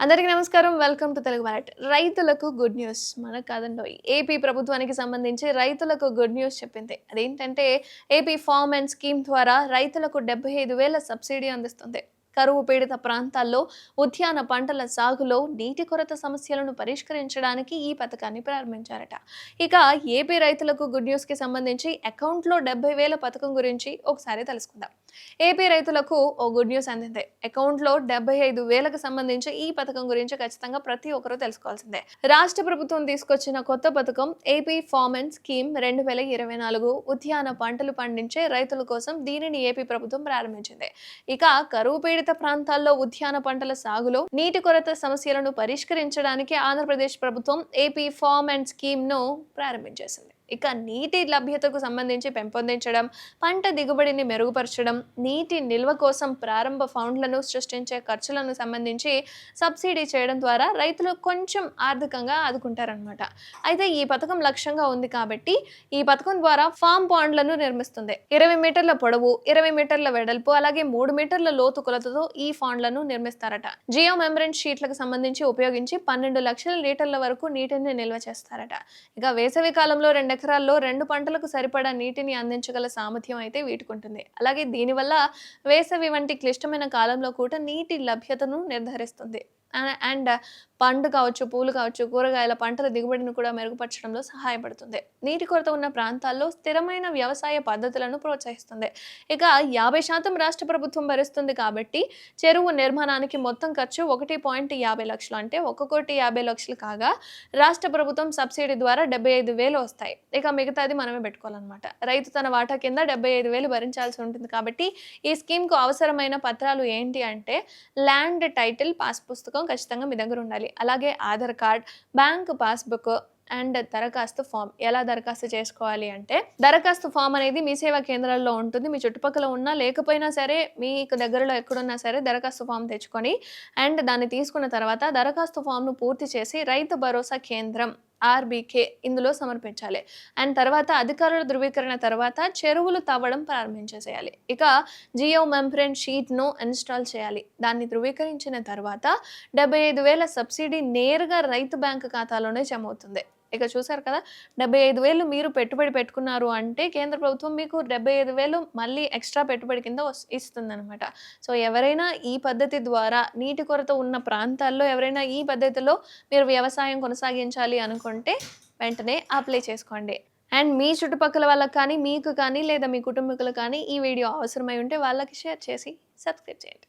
అందరికీ నమస్కారం. Welcome to Telugu wallet. రైతులకు గుడ్ న్యూస్. మనకు కాదండోయ్. ఏపీ ప్రభుత్వానికి సంబంధించి రైతులకు గుడ్ న్యూస్ చెప్పింది. అదేంటంటే ఏపీ ఫార్మ్ అండ్ స్కీమ్ ద్వారా రైతులకు 75,000 సబ్సిడీ అందిస్తుంది. కరువు పీడిత ప్రాంతాల్లో ఉద్యాన పంటల సాగులో నీటి కొరత సమస్యలను పరిష్కరించడానికి ఈ పథకాన్ని ప్రారంభించారట. ఇక ఏపీ రైతులకు గుడ్ న్యూస్కి సంబంధించి అకౌంట్లో 70,000 పథకం గురించి ఒకసారి తెలుసుకుందాం. ఏపీ రైతులకు ఓ గుడ్ న్యూస్ అందింది. అకౌంట్లో 75,000కు సంబంధించి ఈ పథకం గురించి ఖచ్చితంగా ప్రతి ఒక్కరూ తెలుసుకోవాల్సిందే. రాష్ట్ర ప్రభుత్వం తీసుకొచ్చిన కొత్త పథకం ఏపీ ఫార్మ్ అండ్ స్కీమ్ 2024 ఉద్యాన పంటలు పండించే రైతుల కోసం దీనిని ఏపీ ప్రభుత్వం ప్రారంభించింది. ఇక కరువు పీడిత ప్రాంతాల్లో ఉద్యాన పంటల సాగులో నీటి కొరత సమస్యలను పరిష్కరించడానికి ఆంధ్రప్రదేశ్ ప్రభుత్వం ఏపీ ఫార్మ్ అండ్ స్కీమ్ ను ప్రారంభించేసింది. ఇక నీటి లభ్యతకు సంబంధించి పెంపొందించడం, పంట దిగుబడిని మెరుగుపరచడం, నీటి నిల్వ కోసం ప్రారంభ ఫండ్లను సృష్టించే ఖర్చులను సంబంధించి సబ్సిడీ చేయడం ద్వారా రైతులు కొంచెం ఆర్థికంగా ఆదుకుంటారనమాట. అయితే ఈ పథకం లక్ష్యంగా ఉంది కాబట్టి ఈ పథకం ద్వారా ఫామ్ పాండ్లను నిర్మిస్తుంది. 20 మీటర్ల పొడవు, 20 మీటర్ల వెడల్పు, అలాగే 3 మీటర్ల లోతు కొలతతో ఈ ఫాండ్లను నిర్మిస్తారట. జియో మెంబ్రేన్ షీట్లకు సంబంధించి ఉపయోగించి 12 లక్షల లీటర్ల వరకు నీటిని నిల్వ చేస్తారట. ఇక వేసవి కాలంలో 2 ఎకరాల్లో 2 పంటలకు సరిపడా నీటిని అందించగల సామర్థ్యం అయితే వీటికి ఉంటుంది. అలాగే దీనివల్ల వేసవి వంటి క్లిష్టమైన కాలంలో కూడా నీటి లభ్యతను నిర్ధారిస్తుంది. అండ్ పండు కావచ్చు, పూలు కావచ్చు, కూరగాయల పంటల దిగుబడిని కూడా మెరుగుపరచడంలో సహాయపడుతుంది. నీటి కొరత ఉన్న ప్రాంతాల్లో స్థిరమైన వ్యవసాయ పద్ధతులను ప్రోత్సహిస్తుంది. ఇక 50% రాష్ట్ర ప్రభుత్వం భరిస్తుంది కాబట్టి చెరువు నిర్మాణానికి మొత్తం ఖర్చు 1.50 లక్షలు, అంటే 1,50,00,000 కాగా రాష్ట్ర ప్రభుత్వం సబ్సిడీ ద్వారా 75,000 వస్తాయి. ఇక మిగతాది మనమే పెట్టుకోవాలన్నమాట. రైతు తన వాటా కింద 75,000 భరించాల్సి ఉంటుంది. కాబట్టి ఈ స్కీమ్కు అవసరమైన పత్రాలు ఏంటి అంటే ల్యాండ్ టైటిల్, పాస్ పుస్తకం ఖచ్చితంగా మీ దగ్గర ఉండాలి. అలాగే Aadhaar card, bank passbook and దరఖాస్తు ఫామ్. ఎలా దరఖాస్తు చేసుకోవాలి అంటే దరఖాస్తు ఫామ్ అనేది మీ సేవా కేంద్రాల్లో ఉంటుంది. మీ చుట్టుపక్కల ఉన్నా లేకపోయినా సరే, మీకు దగ్గరలో ఎక్కడున్నా సరే దరఖాస్తు ఫామ్ తెచ్చుకొని అండ్ దాన్ని తీసుకున్న తర్వాత దరఖాస్తు ఫామ్ను పూర్తి చేసి రైతు భరోసా కేంద్రం ఆర్బీకే ఇందులో సమర్పించాలి. అండ్ తర్వాత అధికారుల ధృవీకరణ తర్వాత చెరువులు తవ్వడం ప్రారంభించేసేయాలి. ఇక జియో మెంబ్రేన్ షీట్ను ఇన్స్టాల్ చేయాలి. దాన్ని ధృవీకరించిన తర్వాత 75,000 సబ్సిడీ నేరుగా రైతు బ్యాంకు ఖాతాలోనే జమ అవుతుంది. ఇక చూసారు కదా, 75,000 మీరు పెట్టుబడి పెట్టుకున్నారు అంటే కేంద్ర ప్రభుత్వం మీకు 75,000 మళ్ళీ ఎక్స్ట్రా పెట్టుబడి కింద ఇస్తుందన్నమాట. సో ఎవరైనా ఈ పద్ధతి ద్వారా నీటి కొరత ఉన్న ప్రాంతాల్లో ఎవరైనా ఈ పద్ధతిలో మీరు వ్యవసాయం కొనసాగించాలి అనుకుంటే వెంటనే అప్లై చేసుకోండి. అండ్ మీ చుట్టుపక్కల వాళ్ళకి కానీ, మీకు కానీ, లేదా మీ కుటుంబీకులకు కానీ ఈ వీడియో అవసరమై ఉంటే వాళ్ళకి షేర్ చేసి సబ్స్క్రైబ్ చేయండి.